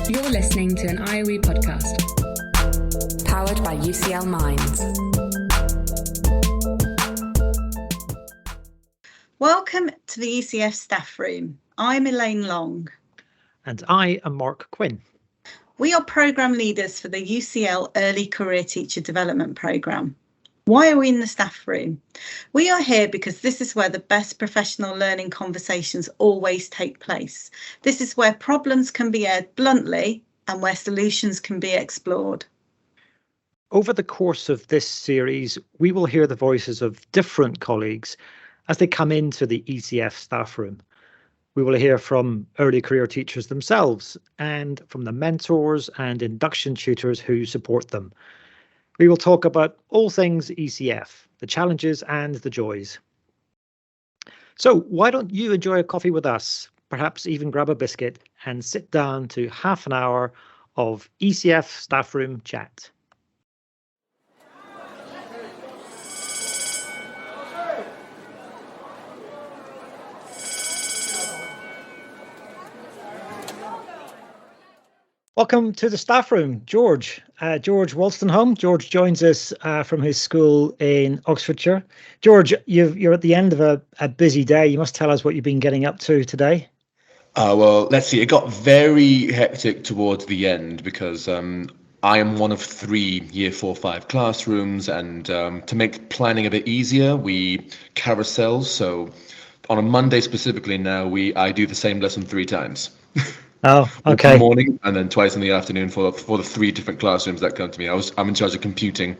You're listening to an IOE podcast. Powered by UCL Minds. Welcome to the ECF Staffroom. I'm Elaine Long. And I am Mark Quinn. We are programme leaders for the UCL Early Career Teacher Development Programme. Why are we in the staff room? We are here because this is where the best professional learning conversations always take place. This is where problems can be aired bluntly and where solutions can be explored. Over the course of this series, we will hear the voices of different colleagues as they come into the ECF staff room. We will hear from early career teachers themselves and from the mentors and induction tutors who support them. We will talk about all things ECF, the challenges and the joys. So why don't you enjoy a coffee with us, perhaps even grab a biscuit and sit down to half an hour of ECF staff room chat. Welcome to the staff room, George. George Wolstenholme. George joins us from his school in Oxfordshire. George, you're at the end of a busy day. You must tell us what you've been getting up to today. Well, let's see. It got very hectic towards the end because I am one of 3 Year 4-5 classrooms, and to make planning a bit easier, we carousel. So on a Monday specifically now, I do the same lesson 3 times. Oh, okay. In the morning and then twice in the afternoon for the 3 different classrooms that come to me. I'm in charge of computing,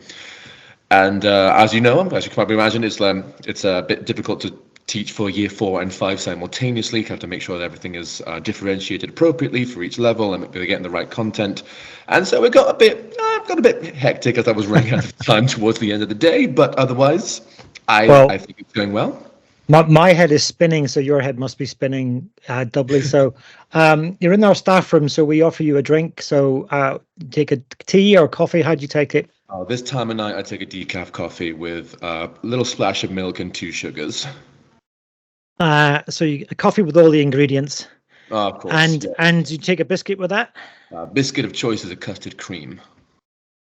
and as you know, as you can probably imagine, it's a bit difficult to teach for Year 4 and 5 simultaneously. You have to make sure that everything is differentiated appropriately for each level and we're getting the right content. And so it got a bit hectic as I was running out of time towards the end of the day. But otherwise, I think it's going well. My head is spinning, so your head must be spinning doubly. So you're in our staff room, so we offer you a drink. So take a tea or coffee. How do you take it? This time of night, I take a decaf coffee with a little splash of milk and 2 sugars. So a coffee with all the ingredients. Of course. And you take a biscuit with that? Biscuit of choice is a custard cream.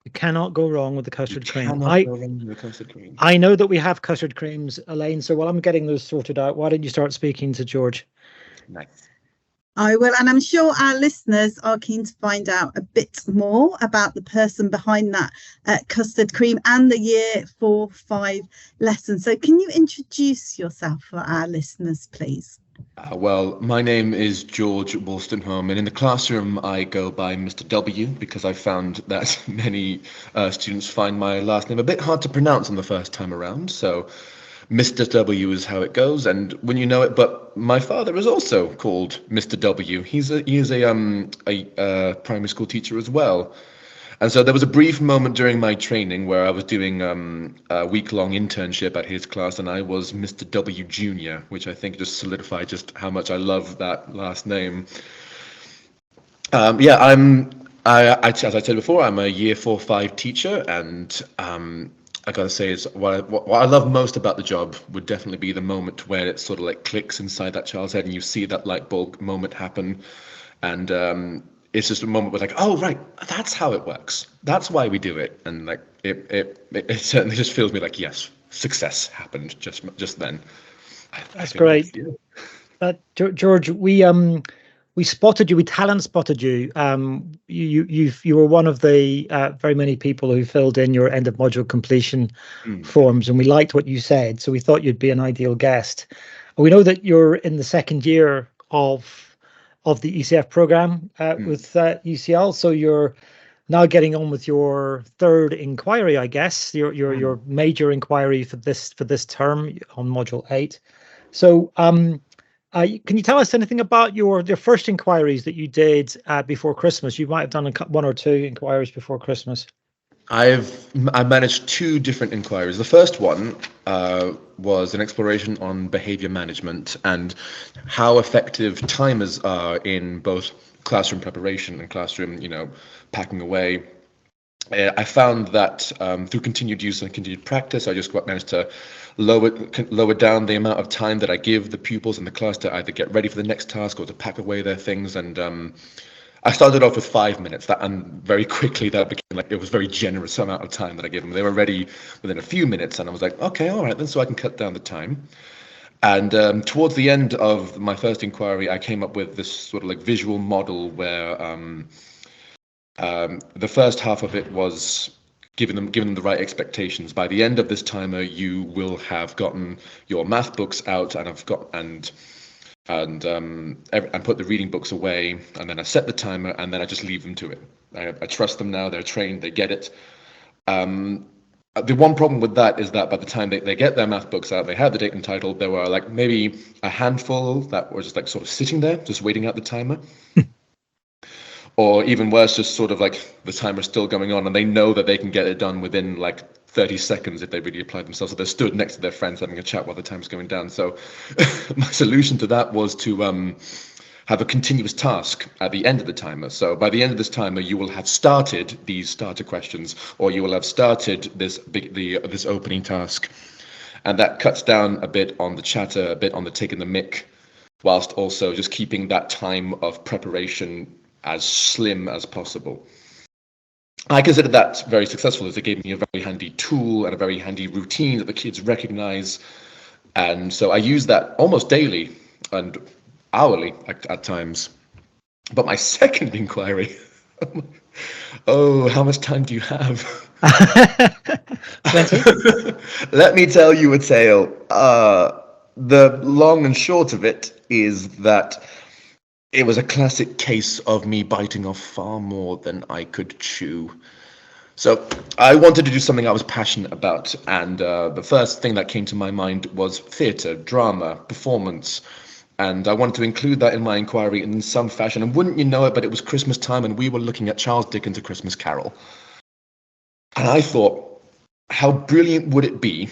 You cannot go wrong with the custard cream. I know that we have custard creams, Elaine, so while I'm getting those sorted out, why don't you start speaking to George? Nice. I will, and I'm sure our listeners are keen to find out a bit more about the person behind that custard cream and the Year 4-5 lesson. So can you introduce yourself for our listeners, please? Well, my name is George Wolstenholme, and in the classroom I go by Mr. W because I found that many students find my last name a bit hard to pronounce on the first time around. So Mr. W is how it goes, and when you know it. But my father is also called Mr. W. He is a primary school teacher as well. And so there was a brief moment during my training where I was doing a week-long internship at his class, and I was Mr. W Jr., which I think just solidified just how much I love that last name. As I said before, I'm a Year 4-5 teacher, and I gotta say, what I love most about the job would definitely be the moment where it sort of like clicks inside that child's head, and you see that light bulb moment happen, and it's just a moment where like, oh right, that's how it works. That's why we do it, and like it certainly just feels me like yes, success happened just then. That's great. George, we spotted you. We talent spotted you. You were one of the very many people who filled in your end of module completion forms, and we liked what you said, so we thought you'd be an ideal guest. We know that you're in the second year of the ECF program with UCL, so you're now getting on with your 3rd inquiry, I guess, your major inquiry for this term on module 8. So can you tell us anything about your first inquiries that you did before Christmas? You might have done 1 or 2 inquiries before Christmas. I managed 2 different inquiries. The first one was an exploration on behavior management and how effective timers are in both classroom preparation and classroom, packing away. I found that through continued use and continued practice, I just managed to lower down the amount of time that I give the pupils in the class to either get ready for the next task or to pack away their things. And I started off with 5 minutes, and very quickly that became like, it was very generous amount of time that I gave them. They were ready within a few minutes, and I was like, okay, all right then, so I can cut down the time. And towards the end of my first inquiry, I came up with this sort of like visual model where the first half of it was giving them the right expectations. By the end of this timer, you will have gotten your math books out and put the reading books away, and then I set the timer, and then I just leave them to it. I trust them now, they're trained, they get it. The one problem with that is that by the time they get their math books out, they have the date and title, there were like maybe a handful that were just like sort of sitting there, just waiting out the timer. Or even worse, just sort of like the timer's still going on and they know that they can get it done within like 30 seconds if they really apply themselves. So they're stood next to their friends having a chat while the time's going down. So my solution to that was to have a continuous task at the end of the timer. So by the end of this timer, you will have started these starter questions, or you will have started this opening task. And that cuts down a bit on the chatter, a bit on the taking the mic, whilst also just keeping that time of preparation as slim as possible. I consider that very successful, as it gave me a very handy tool and a very handy routine that the kids recognize. And so I use that almost daily and hourly at times. But my second inquiry, oh, how much time do you have? Let me tell you a tale. The long and short of it is that it was a classic case of me biting off far more than I could chew. So I wanted to do something I was passionate about, and the first thing that came to my mind was theatre, drama, performance, and I wanted to include that in my inquiry in some fashion. And wouldn't you know it, but it was Christmas time, and we were looking at Charles Dickens' A Christmas Carol. And I thought, how brilliant would it be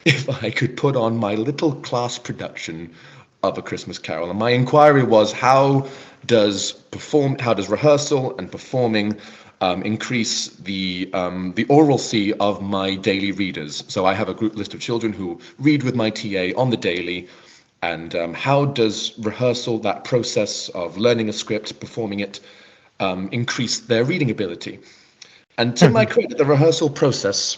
if I could put on my little class production of A Christmas Carol? And my inquiry was, how does rehearsal and performing increase the oralcy of my daily readers? So I have a group list of children who read with my TA on the daily, and how does rehearsal, that process of learning a script, performing it, increase their reading ability? And to my credit, the rehearsal process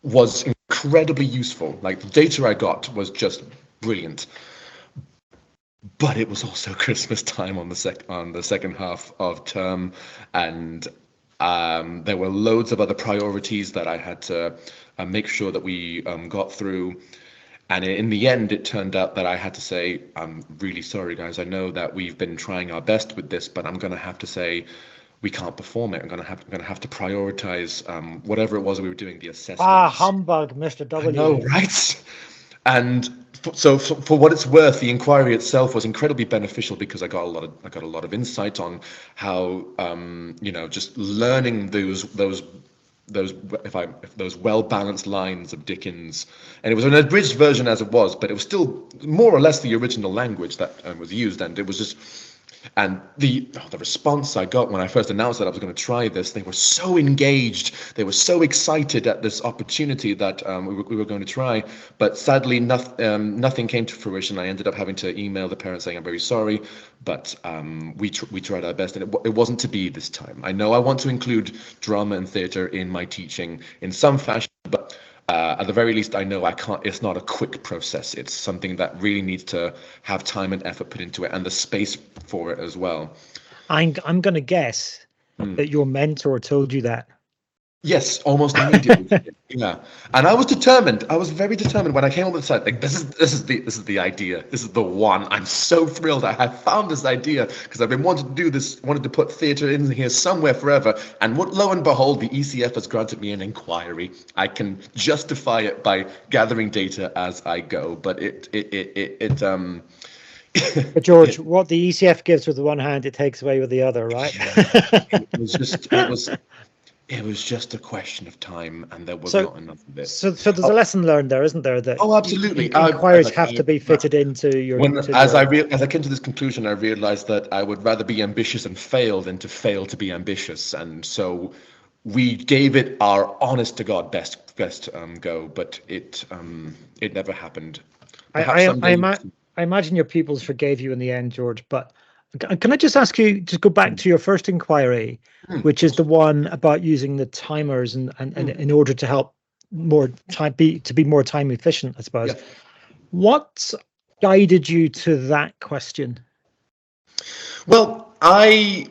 was incredibly useful. Like, the data I got was just brilliant. But it was also Christmas time on the second half of term, and there were loads of other priorities that I had to make sure that we got through. And in the end, it turned out that I had to say, I'm really sorry, guys. I know that we've been trying our best with this, but I'm going to have to say we can't perform it. I'm going to have to prioritize whatever it was we were doing, the assessment. Humbug, Mr. W. I know, right? And so for what it's worth, the inquiry itself was incredibly beneficial, because I got a lot of insight on how just learning those well-balanced lines of Dickens. And it was an abridged version as it was, but it was still more or less the original language that was used. And it was just, and the response I got when I first announced that I was going to try this, they were so engaged, they were so excited at this opportunity that we were going to try. But sadly, nothing came to fruition. I ended up having to email the parents saying, I'm very sorry, but we tried our best, and it wasn't to be this time. I know I want to include drama and theatre in my teaching in some fashion, but at the very least, I know I can't. It's not a quick process. It's something that really needs to have time and effort put into it, and the space for it as well. I'm going to guess that your mentor told you that. Yes, almost immediately. Yeah, and I was determined. I was very determined when I came up with the site. Like, this is the idea. This is the one. I'm so thrilled I have found this idea, because I've been wanting to do this, wanted to put theatre in here somewhere forever. And lo and behold, the ECF has granted me an inquiry. I can justify it by gathering data as I go. But But George, what the ECF gives with the one hand, it takes away with the other, right? Yeah. It was just a question of time, and there was not enough of it. So there's a lesson learned there, isn't there? That absolutely. Inquiries have to be fitted into your. As I came to this conclusion, I realized that I would rather be ambitious and fail than to fail to be ambitious, and so we gave it our honest to God best go, but it never happened. I imagine your pupils forgave you in the end, George, but Can I just ask you to go back to your first inquiry, which is the one about using the timers and in order to help be more time efficient, I suppose. Yeah. What guided you to that question? Well, I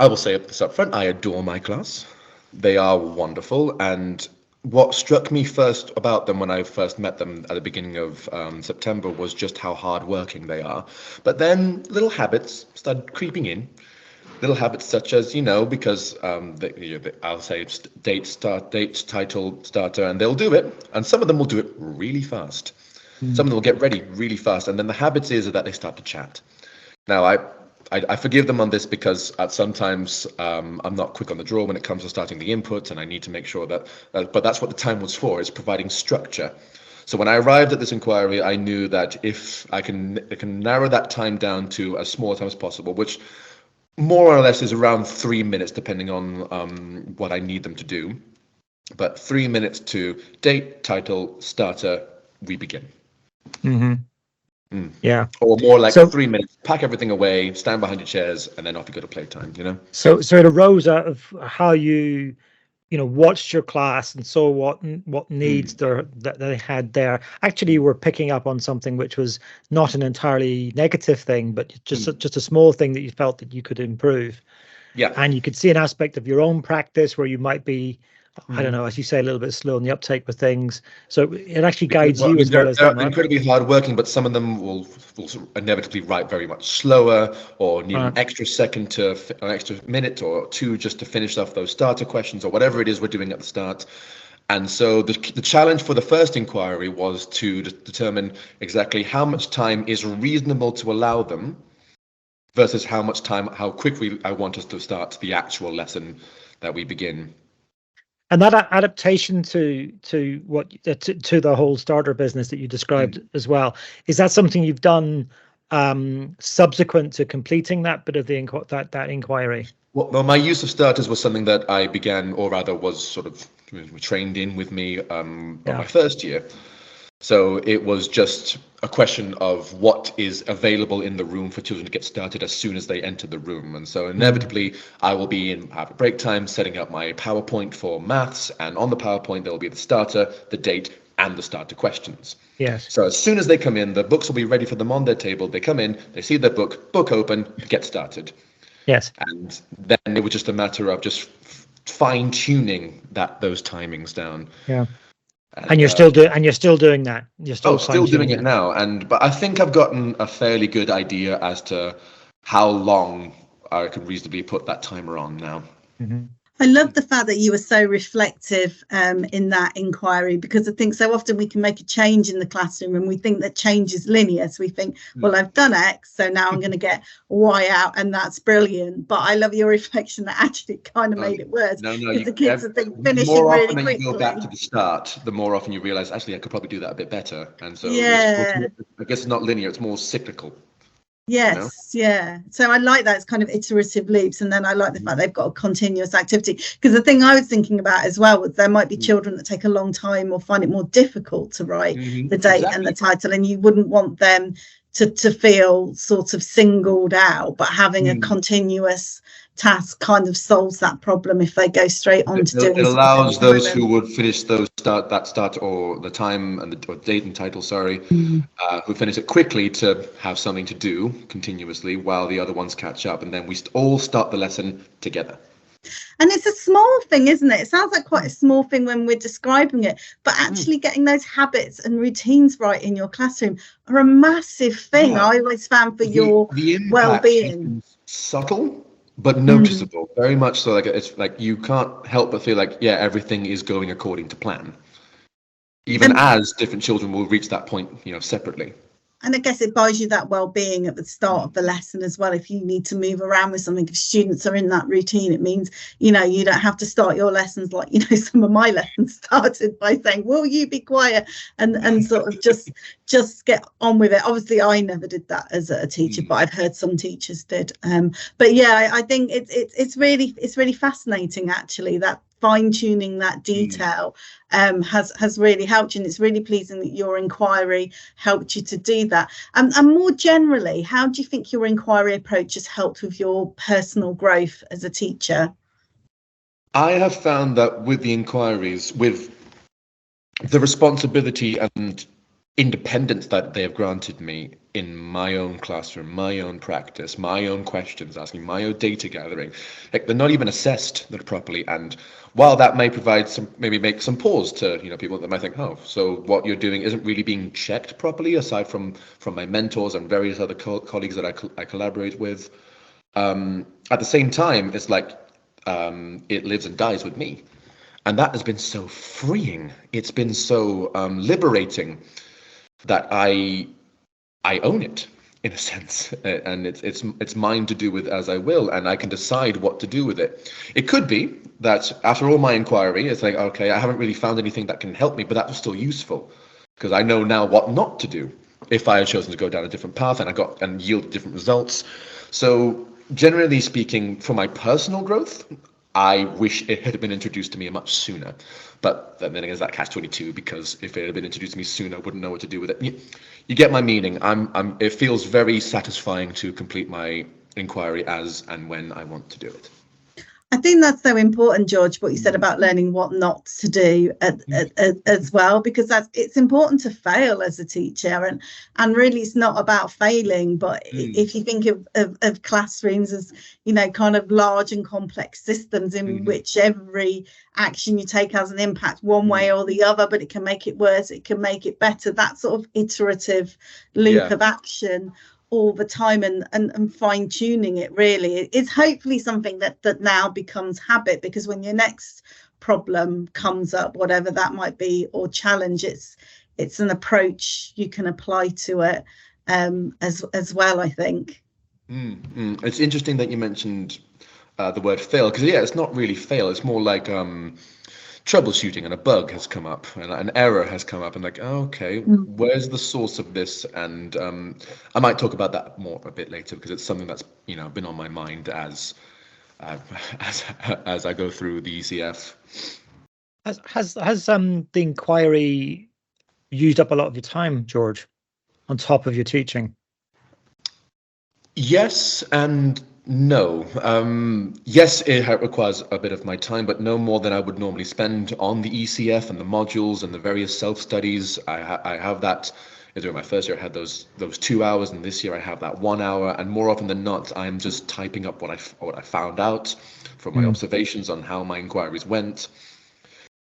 will say this up front, I adore my class. They are wonderful, and what struck me first about them when I first met them at the beginning of September was just how hardworking they are. But then little habits started creeping in. Little habits such as, because I'll say date, title, starter, and they'll do it. And some of them will do it really fast. Some of them will get ready really fast. And then the habit is that they start to chat. Now, I forgive them on this because sometimes I'm not quick on the draw when it comes to starting the inputs, and I need to make sure that, but that's what the time was for, is providing structure. So when I arrived at this inquiry, I knew that if I can narrow that time down to as small a time as possible, which more or less is around 3 minutes, depending on what I need them to do. But 3 minutes to date, title, starter, we begin. Mm-hmm. Yeah. Or more like 3 minutes, pack everything away, stand behind your chairs, and then off you go to playtime, So it arose out of how you watched your class and saw what needs that they had there. Actually, you were picking up on something which was not an entirely negative thing, but just a small thing that you felt that you could improve. Yeah. And you could see an aspect of your own practice where you might be, I don't know, as you say, a little bit slow in the uptake with things. So it actually guides you as well as them. They're incredibly hardworking, but some of them will inevitably write very much slower, or need an extra second an extra minute or two just to finish off those starter questions or whatever it is we're doing at the start. And so the challenge for the first inquiry was to determine exactly how much time is reasonable to allow them versus how quickly I want us to start the actual lesson that we begin. And that adaptation to the whole starter business that you described as well, is that something you've done subsequent to completing that bit of that inquiry? Well, my use of starters was something that I began, or rather was sort of trained in with me my first year. So it was just a question of what is available in the room for children to get started as soon as they enter the room. And so inevitably, I will be have a break time setting up my PowerPoint for maths. And on the PowerPoint, there will be the starter, the date, and the starter questions. Yes. So as soon as they come in, the books will be ready for them on their table. They come in, they see their book open, get started. Yes. And then it was just a matter of just fine tuning those timings down. Yeah. And you're still doing that. You're still doing it now. But I think I've gotten a fairly good idea as to how long I can reasonably put that timer on now. Mm-hmm. I love the fact that you were so reflective in that inquiry, because I think so often we can make a change in the classroom and we think that change is linear. So we think, well, I've done X, so now I'm going to get Y out, and that's brilliant. But I love your reflection that actually kind of made it worse. No, because the kids are finishing more really often quickly. You go back to the start, the more often you realize, actually, I could probably do that a bit better. And so yeah. I guess it's not linear, it's more cyclical. Yes, yeah. So I like that. It's kind of iterative loops. And then I like the fact they've got a continuous activity. Because the thing I was thinking about as well was there might be children that take a long time or find it more difficult to write the date and the title. And you wouldn't want them to feel sort of singled out, but having a continuous task kind of solves that problem if they go straight on to doing it. It allows those who would finish start or the time and the date and title, who finish it quickly to have something to do continuously while the other ones catch up, and then we all start the lesson together. And it's a small thing, isn't it? It sounds like quite a small thing when we're describing it, but actually getting those habits and routines right in your classroom are a massive thing. Yeah. I always found for your well-being. Subtle but noticeable, very much so. Like it's like you can't help but feel like, yeah, everything is going according to plan, even as different children will reach that point, separately. And I guess it buys you that well-being at the start of the lesson as well. If you need to move around with something, if students are in that routine, it means, you don't have to start your lessons like, some of my lessons started by saying, will you be quiet? And sort of just get on with it. Obviously, I never did that as a teacher, but I've heard some teachers did. But yeah, I think it's really fascinating, actually, that fine-tuning that detail has really helped you, and it's really pleasing that your inquiry helped you to do that. And more generally, how do you think your inquiry approach has helped with your personal growth as a teacher? I have found that with the inquiries, with the responsibility and independence that they have granted me in my own classroom, my own practice, my own questions, asking my own data gathering, like they're not even assessed properly. And while that may provide maybe make some pause to people that might think, oh, so what you're doing isn't really being checked properly, aside from my mentors and various other colleagues that I collaborate with. At the same time, it's like it lives and dies with me, and that has been so freeing. It's been so liberating that I own it in a sense, and it's mine to do with as I will, and I can decide what to do with it. It could be that after all my inquiry, it's like, okay, I haven't really found anything that can help me, but that was still useful because I know now what not to do if I had chosen to go down a different path and yield different results. So generally speaking, for my personal growth, I wish it had been introduced to me much sooner. But then again, it's that catch-22, because if it had been introduced to me sooner, I wouldn't know what to do with it. You get my meaning. It feels very satisfying to complete my inquiry as and when I want to do it. I think that's so important, George, what you said about learning what not to do as well, because it's important to fail as a teacher, and really it's not about failing, but if you think of classrooms as kind of large and complex systems in which every action you take has an impact one way or the other, but it can make it worse, it can make it better, that sort of iterative loop of action all the time, and fine-tuning it really is hopefully something that now becomes habit, because when your next problem comes up, whatever that might be, or challenge, it's an approach you can apply to it as well, I think. It's interesting that you mentioned the word fail, because it's not really fail, it's more like troubleshooting, and a bug has come up and an error has come up, and like, okay, where's the source of this? And I might talk about that more a bit later, because it's something that's been on my mind as I go through the ECF. Has the inquiry used up a lot of your time, George, on top of your teaching? Yes and no. Yes, it requires a bit of my time, but no more than I would normally spend on the ECF and the modules and the various self-studies. I have that. During my first year, I had those 2 hours, and this year I have that 1 hour. And more often than not, I'm just typing up what I found out from my observations on how my inquiries went.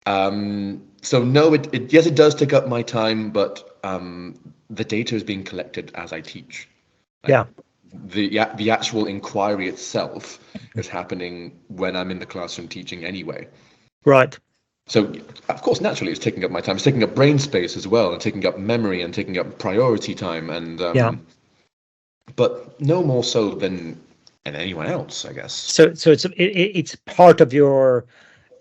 So no, it does take up my time, but the data is being collected as I teach. The actual inquiry itself is happening when I'm in the classroom teaching anyway. Right. So, of course, naturally, it's taking up my time. It's taking up brain space as well, and taking up memory, and taking up priority time, and but no more so than anyone else, I guess. So it's part of your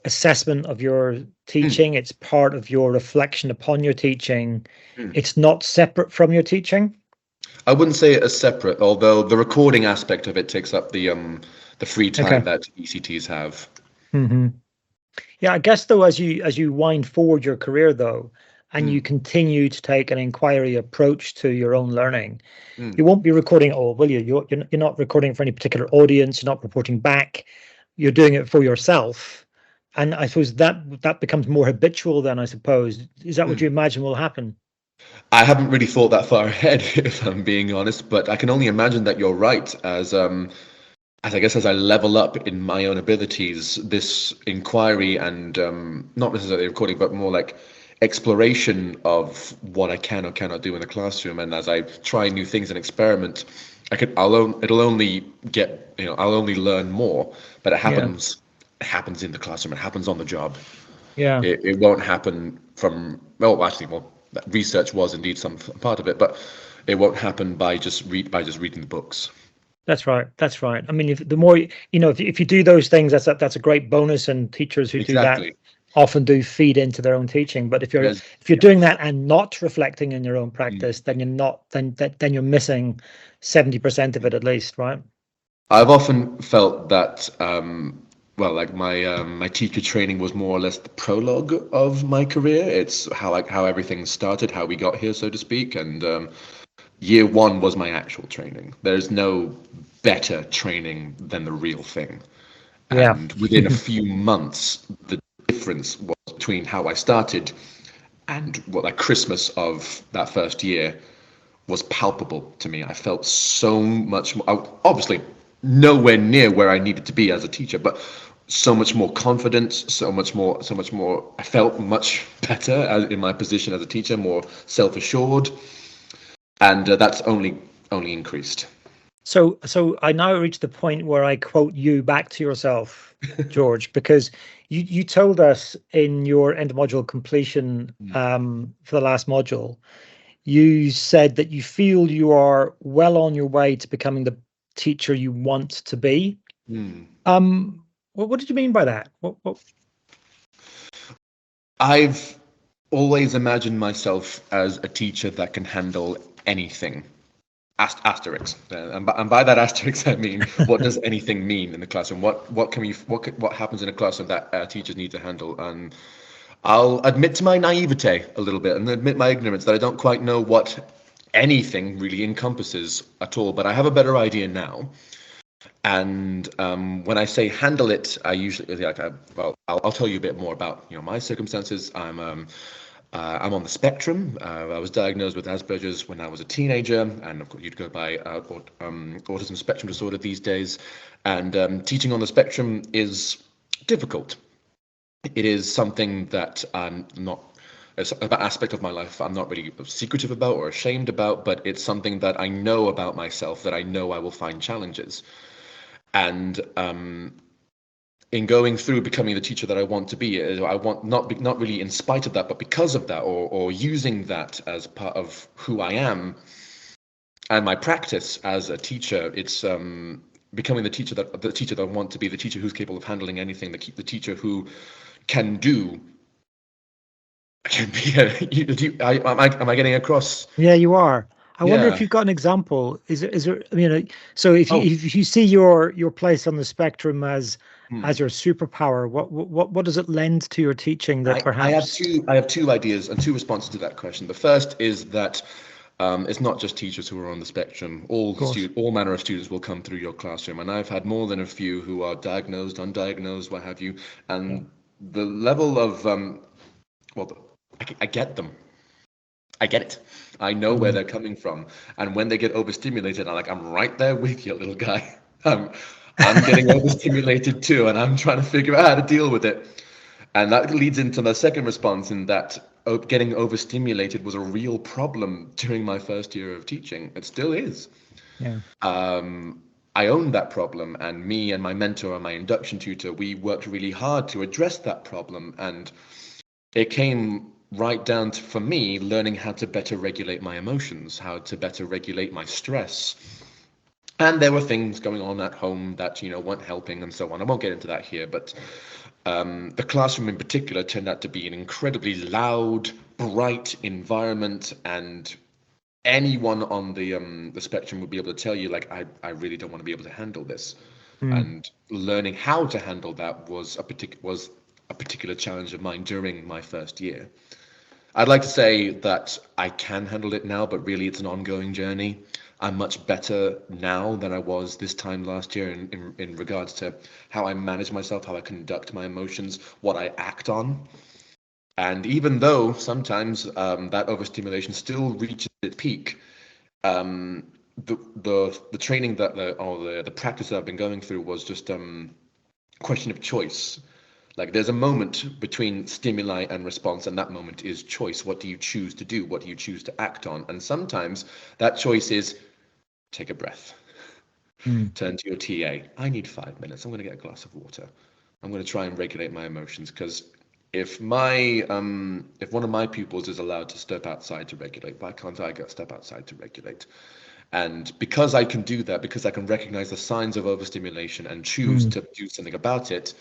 assessment of your teaching. It's part of your reflection upon your teaching. It's not separate from your teaching. I wouldn't say it as separate, although the recording aspect of it takes up the free time that ECTs have. Yeah, I guess though, as you wind forward your career though, and you continue to take an inquiry approach to your own learning, you won't be recording it all, will you? You're not recording for any particular audience. You're not reporting back. You're doing it for yourself, and I suppose that becomes more habitual. Then I suppose, is that what you imagine will happen? I haven't really thought that far ahead, if I'm being honest, but I can only imagine that you're right. As I guess as I level up in my own abilities, this inquiry and not necessarily recording, but more like exploration of what I can or cannot do in the classroom, and as I try new things and experiment, it'll only I'll only learn more. But it happens in the classroom. It happens on the job. Yeah, it won't happen from research was indeed some part of it, but it won't happen by just reading the books. That's right. I mean, if you do those things, that's a great bonus, and teachers who do that often do feed into their own teaching. But if you're doing that and not reflecting in your own practice, then you're missing 70% of it at least, right? I've often felt that well, like my teacher training was more or less the prologue of my career. It's how everything started, how we got here, so to speak. And year one was my actual training. There's no better training than the real thing. Yeah. And within a few months, the difference was between how I started and like Christmas of that first year was palpable to me. I felt so much more, obviously nowhere near where I needed to be as a teacher, but so much more confidence, so much more. I felt much better in my position as a teacher, more self-assured, and that's only increased. So I now reach the point where I quote you back to yourself, George, because you told us in your end module completion for the last module, you said that you feel you are well on your way to becoming the teacher you want to be. What did you mean by that? What? I've always imagined myself as a teacher that can handle anything. Asterisks, and by that asterisk I mean, what does anything mean in the classroom? What happens in a classroom that teachers need to handle? And I'll admit to my naivete a little bit and admit my ignorance that I don't quite know what anything really encompasses at all, but I have a better idea now. And when I say handle it, I usually I'll tell you a bit more about my circumstances. I'm on the spectrum. I was diagnosed with Asperger's when I was a teenager, and of course you'd go by autism spectrum disorder these days. And teaching on the spectrum is difficult. It is something that I'm not. It's an aspect of my life I'm not really secretive about or ashamed about, but it's something that I know about myself, that I know I will find challenges. And in going through becoming the teacher that I want to be, I want not really in spite of that, but because of that, or using that as part of who I am and my practice as a teacher. It's becoming the teacher that I want to be, the teacher who's capable of handling anything, the teacher who can do. Am I getting across? Yeah, you are. I wonder if you've got an example. Is there? So if you see your place on the spectrum as your superpower, what does it lend to your teaching that perhaps? I have two ideas and two responses to that question. The first is that it's not just teachers who are on the spectrum. All manner of students will come through your classroom, and I've had more than a few who are diagnosed, undiagnosed, what have you, and the level of I get them. I get it. I know where they're coming from, and when they get overstimulated, I'm right there with you, little guy. I'm getting overstimulated too, and I'm trying to figure out how to deal with it. And that leads into the second response, in that getting overstimulated was a real problem during my first year of teaching. It still is. Yeah. I owned that problem, and me and my mentor and my induction tutor, we worked really hard to address that problem, and it came right down to, for me, learning how to better regulate my emotions, how to better regulate my stress. And there were things going on at home that, weren't helping and so on. I won't get into that here, but the classroom in particular turned out to be an incredibly loud, bright environment, and anyone on the spectrum would be able to tell you, I really don't want to be able to handle this. And learning how to handle that was a particular challenge of mine during my first year. I'd like to say that I can handle it now, but really it's an ongoing journey. I'm much better now than I was this time last year in regards to how I manage myself, how I conduct my emotions, what I act on. And even though sometimes that overstimulation still reaches its peak, the training the practice that I've been going through was just question of choice. There's a moment between stimuli and response, and that moment is choice. What do you choose to do? What do you choose to act on? And sometimes that choice is take a breath, turn to your TA. I need 5 minutes. I'm going to get a glass of water. I'm going to try and regulate my emotions, because if one of my pupils is allowed to step outside to regulate, why can't I step outside to regulate? And because I can do that, because I can recognize the signs of overstimulation and choose to do something about it,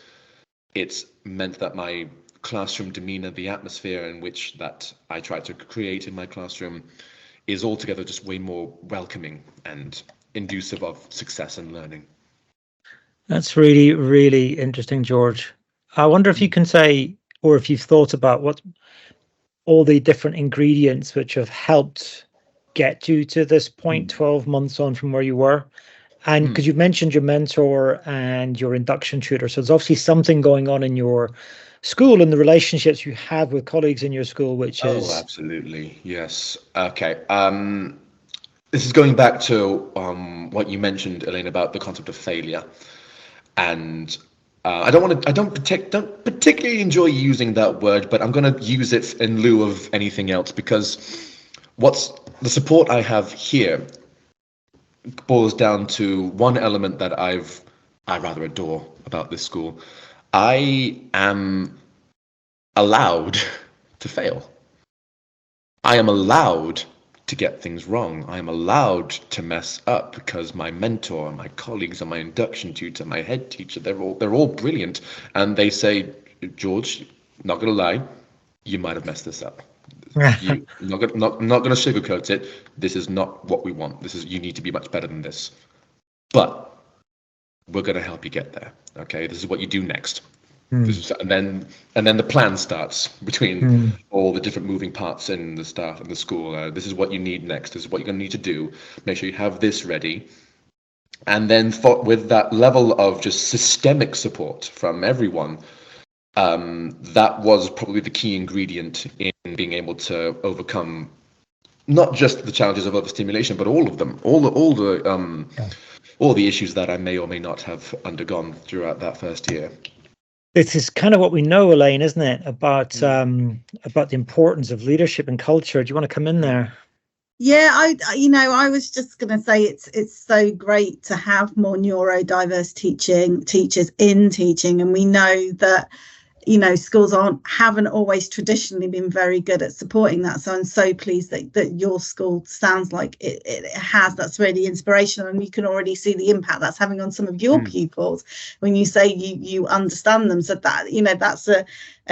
it's meant that my classroom demeanor, the atmosphere in which that I try to create in my classroom, is altogether just way more welcoming and inducive of success and learning. That's really, really interesting, George. I wonder if you can say, or if you've thought about what all the different ingredients which have helped get you to this point 12 months on from where you were. And because you've mentioned your mentor and your induction tutor, so there's obviously something going on in your school and the relationships you have with colleagues in your school, which is... Oh, absolutely. Yes. Okay. This is going back to what you mentioned, Elaine, about the concept of failure. And I don't particularly enjoy using that word, but I'm going to use it in lieu of anything else, because what's the support I have here boils down to one element that I rather adore about this school. I am allowed to fail. I am allowed to get things wrong. I am allowed to mess up, because my mentor, my colleagues, and my induction tutor, my head teacher, they're all brilliant, and they say, George, not gonna lie, you might have messed this up. I'm not gonna sugarcoat it. This is not what we want. You need to be much better than this. But we're gonna help you get there. Okay, this is what you do next. And then the plan starts between all the different moving parts in the staff and the school. This is what you need next. This is what you're going to need to do. Make sure you have this ready. And then with that level of just systemic support from everyone, that was probably the key ingredient in being able to overcome not just the challenges of overstimulation, but all of them, all the issues that I may or may not have undergone throughout that first year. This is kind of what we know, Elaine, isn't it? About the importance of leadership and culture. Do you want to come in there? Yeah, I was just going to say it's so great to have more neurodiverse teachers in teaching, and we know that schools haven't always traditionally been very good at supporting that. So I'm so pleased that your school sounds like it has. That's really inspirational, and you can already see the impact that's having on some of your pupils when you say you understand them. So that that's a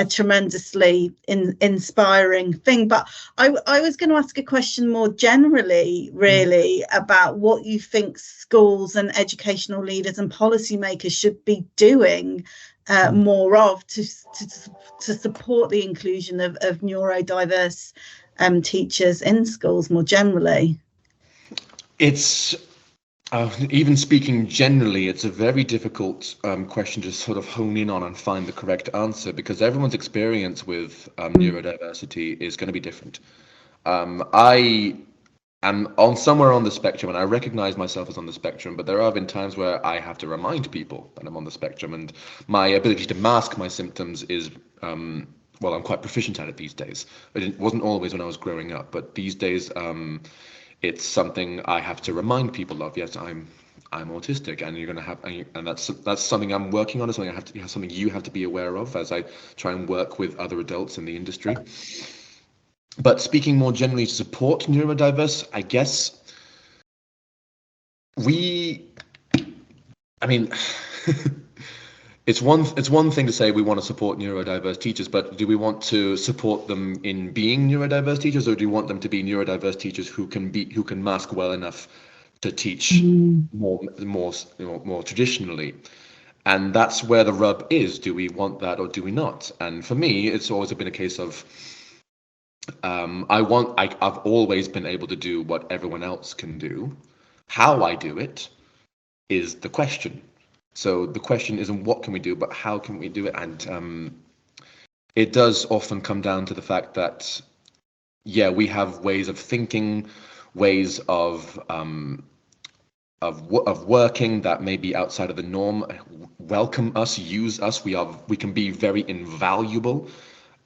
tremendously inspiring thing. But I was going to ask a question more generally, really, about what you think schools and educational leaders and policymakers should be doing more of to support the inclusion of neurodiverse teachers in schools more generally. It's even speaking generally, it's a very difficult question to sort of hone in on and find the correct answer, because everyone's experience with neurodiversity is going to be different. I am somewhere on the spectrum, and I recognize myself as on the spectrum, but there have been times where I have to remind people that I'm on the spectrum, and my ability to mask my symptoms is, I'm quite proficient at it these days. It wasn't always when I was growing up, but these days it's something I have to remind people of. Yes, I'm autistic, and you're going to have, and that's something I'm working on. It's something you have to be aware of as I try and work with other adults in the industry. But speaking more generally to support neurodiverse, I guess it's one thing to say we want to support neurodiverse teachers, but do we want to support them in being neurodiverse teachers, or do you want them to be neurodiverse teachers who can mask well enough to teach more traditionally? And that's where the rub is. Do we want that or do we not? And for me, it's always been a case of I've always been able to do what everyone else can do. How I do it is the question. So the question isn't what can we do, but how can we do it? And it does often come down to the fact that, we have ways of thinking, ways of working that may be outside of the norm. Welcome us, use us. We can be very invaluable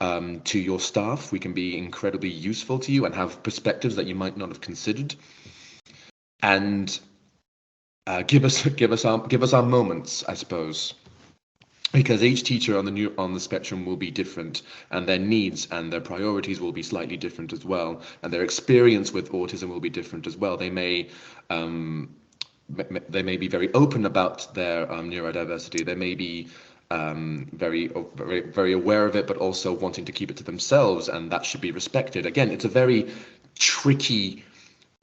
to your staff. We can be incredibly useful to you and have perspectives that you might not have considered. And give us our moments, I suppose, because each teacher on the spectrum will be different, and their needs and their priorities will be slightly different as well, and their experience with autism will be different as well. They may be very open about their neurodiversity. They may be very, very, very aware of it, but also wanting to keep it to themselves, and that should be respected. Again, it's a very tricky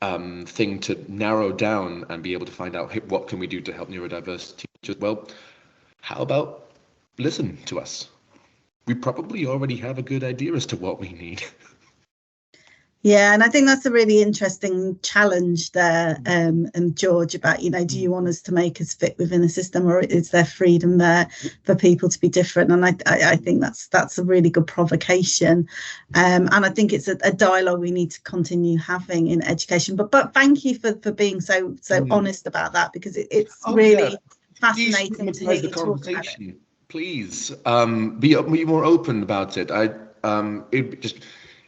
thing to narrow down and be able to find out what can we do to help neurodiverse just, well, how about listen to us? We probably already have a good idea as to what we need. Yeah, and I think that's a really interesting challenge there, George, about, do you want us to make us fit within a system, or is there freedom there for people to be different? And I think that's a really good provocation. And I think it's a dialogue we need to continue having in education. But thank you for being so honest about that, because it's really fascinating to hear you talk about it. Please be more open about it.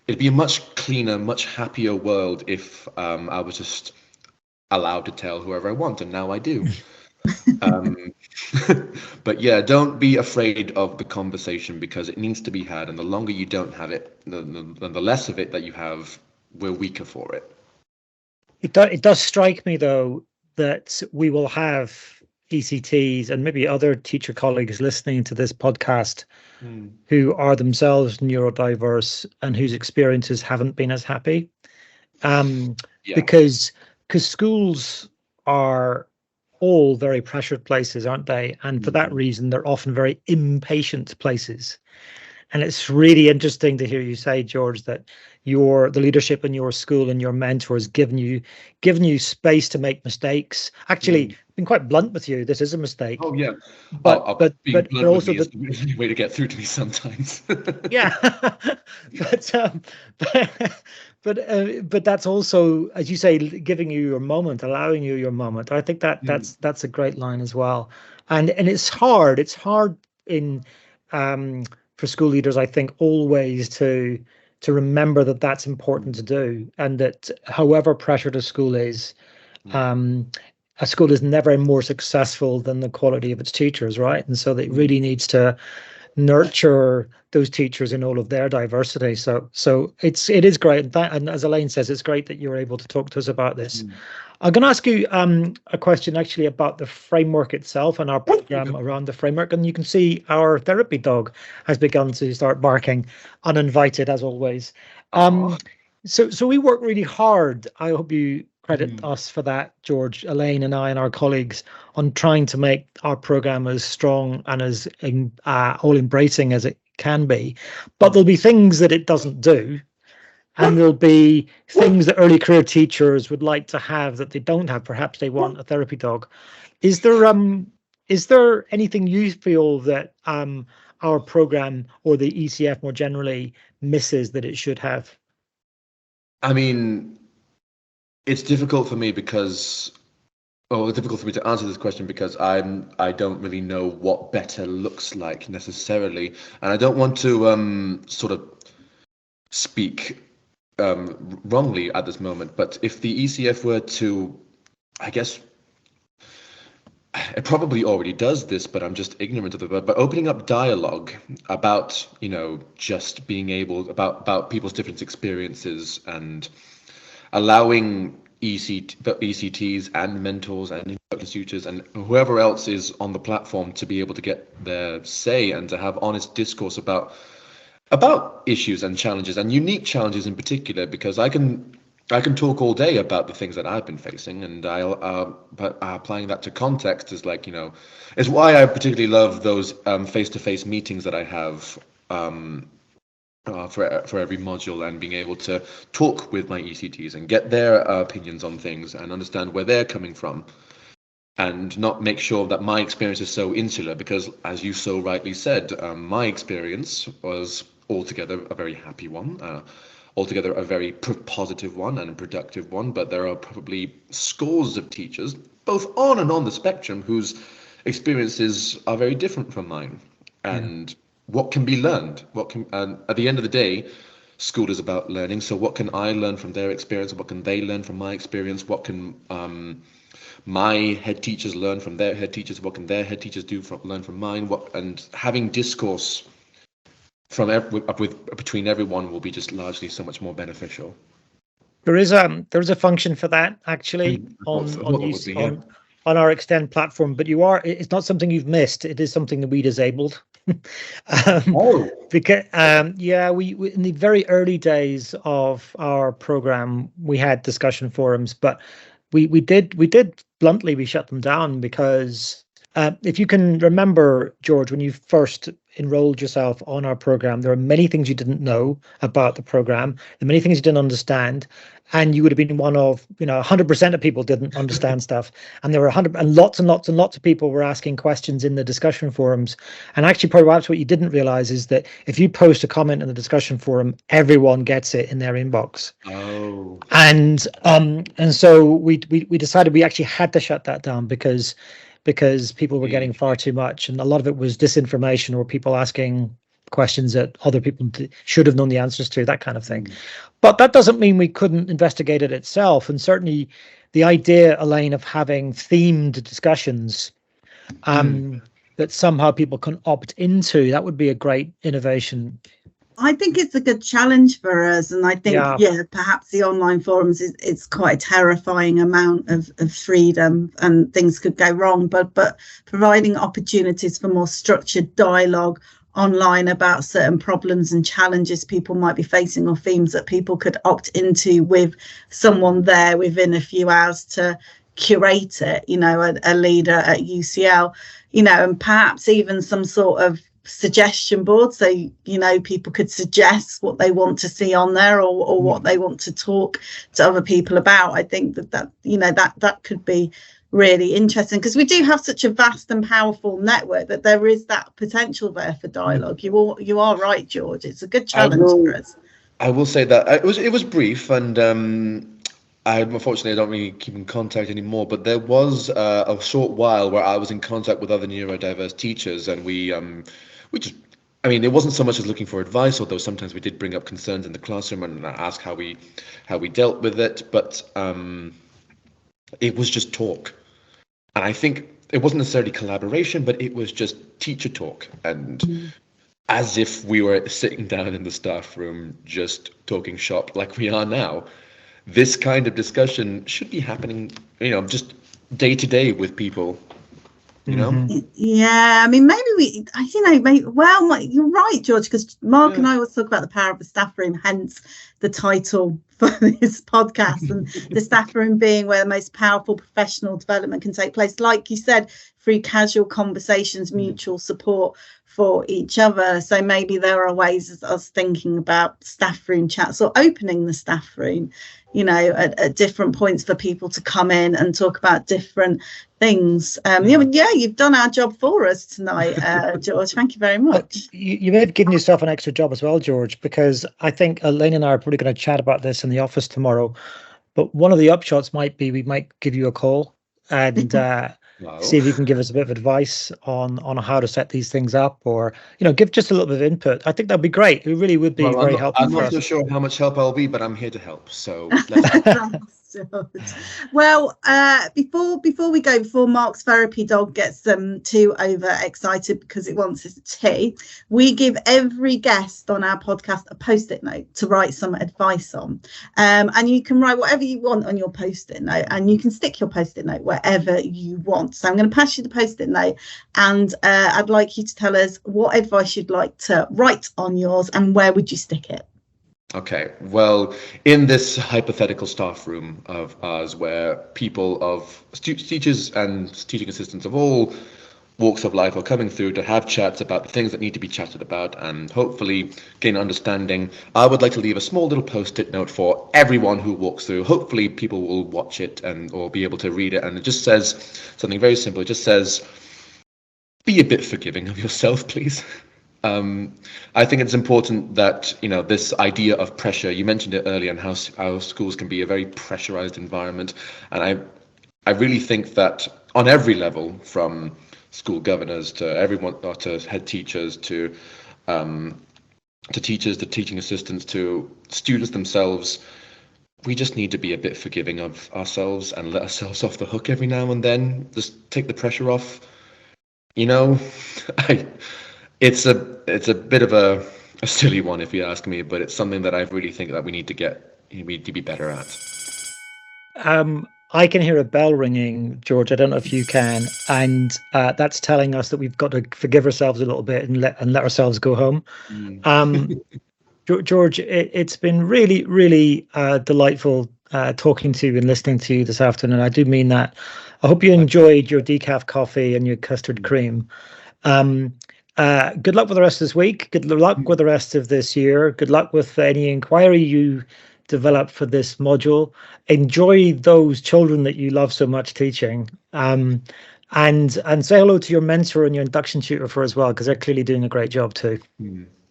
It'd be a much cleaner, much happier world if I was just allowed to tell whoever I want, and now I do. But yeah, don't be afraid of the conversation, because it needs to be had, and the longer you don't have it, the less of it that you have, we're weaker for it. It does strike me, though, that we will have ECTs and maybe other teacher colleagues listening to this podcast who are themselves neurodiverse and whose experiences haven't been as happy, because schools are all very pressured places, aren't they? And for that reason, they're often very impatient places. And it's really interesting to hear you say, George, that the leadership in your school and your mentors given you space to make mistakes. Actually, I've been quite blunt with you. This is a mistake. Oh yeah, but also the way to get through to me sometimes. Yeah, but that's also, as you say, giving you your moment, allowing you your moment. I think that's a great line as well. And it's hard. It's hard in for school leaders, I think, always to remember that that's important to do, and that however pressured a school is, a school is never more successful than the quality of its teachers, right? And so it really needs to nurture those teachers in all of their diversity. So it is great, and as Elaine says, it's great that you're able to talk to us about this. I'm going to ask you a question actually about the framework itself and our program around the framework. And you can see our therapy dog has begun to start barking, uninvited as always. So we work really hard. I hope you credit us for that, George, Elaine and I and our colleagues, on trying to make our program as strong and as all-embracing as it can be. But there'll be things that it doesn't do. And there'll be things that early career teachers would like to have that they don't have. Perhaps they want a therapy dog. Is there anything you feel that our program or the ECF more generally misses that it should have? I mean, it's difficult for me it's difficult for me to answer this question because I don't really know what better looks like necessarily, and I don't want to sort of speak wrongly at this moment, but if the ECF were to, I guess it probably already does this, but I'm just ignorant of the word, but opening up dialogue about, just being able, about people's different experiences, and allowing ECTs and mentors and tutors and whoever else is on the platform to be able to get their say and to have honest discourse about issues and challenges, and unique challenges in particular, because I can talk all day about the things that I've been facing, and but applying that to context is is why I particularly love those face-to-face meetings that I have for every module, and being able to talk with my ECTs and get their opinions on things and understand where they're coming from, and not make sure that my experience is so insular, because as you so rightly said, my experience was altogether a very happy one, altogether a very positive one and a productive one, but there are probably scores of teachers, both on and on the spectrum, whose experiences are very different from mine. And what can be learned? And at the end of the day, school is about learning. So what can I learn from their experience? What can they learn from my experience? What can my head teachers learn from their head teachers? What can their head teachers learn from mine? And having discourse between everyone will be just largely so much more beneficial. There is a function for that actually on our Extend platform, but it's not something you've missed. It is something that we disabled. Because we in the very early days of our program we had discussion forums, but we did bluntly, we shut them down because if you can remember, George, when you first enrolled yourself on our program, there are many things you didn't know about the program, and many things you didn't understand, and you would have been one of, 100% of people didn't understand stuff, and there were lots of people were asking questions in the discussion forums. And actually, perhaps what you didn't realize is that if you post a comment in the discussion forum, everyone gets it in their inbox. Oh. And so we decided we actually had to shut that down because people were getting far too much, and a lot of it was disinformation or people asking questions that other people should have known the answers to, that kind of thing. But that doesn't mean we couldn't investigate it itself. And certainly the idea, Elaine, of having themed discussions that somehow people can opt into, that would be a great innovation. I think it's a good challenge for us, and I think perhaps the online forums it's quite a terrifying amount of freedom, and things could go wrong, but providing opportunities for more structured dialogue online about certain problems and challenges people might be facing, or themes that people could opt into with someone there within a few hours to curate it, a leader at UCL, and perhaps even some sort of suggestion board, so people could suggest what they want to see on there, or what they want to talk to other people about. I think that could be really interesting, because we do have such a vast and powerful network that there is that potential there for dialogue. You are right, George. It's a good challenge for us. I will say that it was brief, and I unfortunately don't really keep in contact anymore, but there was a short while where I was in contact with other neurodiverse teachers, and we just, it wasn't so much as looking for advice, although sometimes we did bring up concerns in the classroom and ask how we dealt with it, but it was just talk. And I think it wasn't necessarily collaboration, but it was just teacher talk, and as if we were sitting down in the staff room just talking shop like we are now. This kind of discussion should be happening, just day to day with people. Yeah, maybe you're right, George, because Mark and I always talk about the power of the staff room, hence the title for this podcast, and the staff room being where the most powerful professional development can take place, like you said, through casual conversations, mutual support for each other. So maybe there are ways of us thinking about staff room chats, or opening the staff room, at different points for people to come in and talk about different things. You've done our job for us tonight, George. Thank you very much. You may have given yourself an extra job as well, George, because I think Elaine and I are probably going to chat about this in the office tomorrow. But one of the upshots might be we might give you a call and see if you can give us a bit of advice on how to set these things up, or give just a little bit of input. I think that'd be great. It really would be very helpful. I'm not so sure how much help I'll be, but I'm here to help. So well, before Mark's therapy dog gets too overexcited because it wants his tea, we give every guest on our podcast a post-it note to write some advice on, and you can write whatever you want on your post-it note, and you can stick your post-it note wherever you want. So I'm going to pass you the post-it note, and I'd like you to tell us what advice you'd like to write on yours, and where would you stick it? Okay, well, in this hypothetical staff room of ours, where people of teachers and teaching assistants of all walks of life are coming through to have chats about the things that need to be chatted about and hopefully gain understanding, I would like to leave a small little post-it note for everyone who walks through. Hopefully people will watch it or be able to read it, and it just says something very simple. It just says, be a bit forgiving of yourself, please. I think it's important that, this idea of pressure, you mentioned it earlier, and how schools can be a very pressurized environment. And I really think that on every level, from school governors to everyone, or to head teachers, to teachers, to teaching assistants, to students themselves, we just need to be a bit forgiving of ourselves and let ourselves off the hook every now and then. Just take the pressure off. It's a bit of a silly one, if you ask me, but it's something that I really think that we need to be better at. I can hear a bell ringing, George. I don't know if you can, and that's telling us that we've got to forgive ourselves a little bit and let ourselves go home. George, it's been really, really delightful talking to you and listening to you this afternoon. I do mean that. I hope you enjoyed your decaf coffee and your custard cream. Good luck with the rest of this week. Good luck with the rest of this year. Good luck with any inquiry you develop for this module. Enjoy those children that you love so much teaching. And say hello to your mentor and your induction tutor for as well, because they're clearly doing a great job too.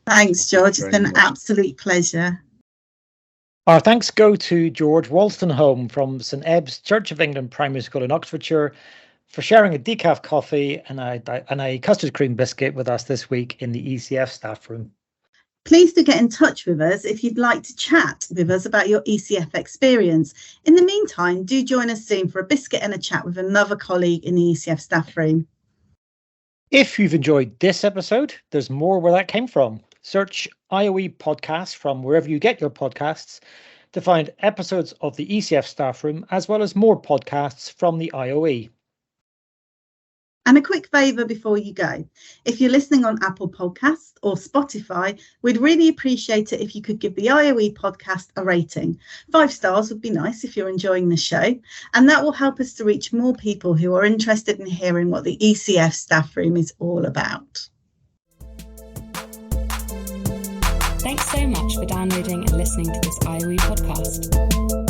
Thanks, George. It's been an absolute pleasure. Our thanks go to George Wolstenholme from St Ebb's Church of England Primary School in Oxfordshire for sharing a decaf coffee and a custard cream biscuit with us this week in the ECF staff room. Please do get in touch with us if you'd like to chat with us about your ECF experience. In the meantime, do join us soon for a biscuit and a chat with another colleague in the ECF staff room. If you've enjoyed this episode, there's more where that came from. Search IOE Podcasts from wherever you get your podcasts to find episodes of the ECF staff room, as well as more podcasts from the IOE. And a quick favour before you go. If you're listening on Apple Podcasts or Spotify, we'd really appreciate it if you could give the IOE podcast a rating. 5 stars would be nice if you're enjoying the show, and that will help us to reach more people who are interested in hearing what the ECF staff room is all about. Thanks so much for downloading and listening to this IOE podcast.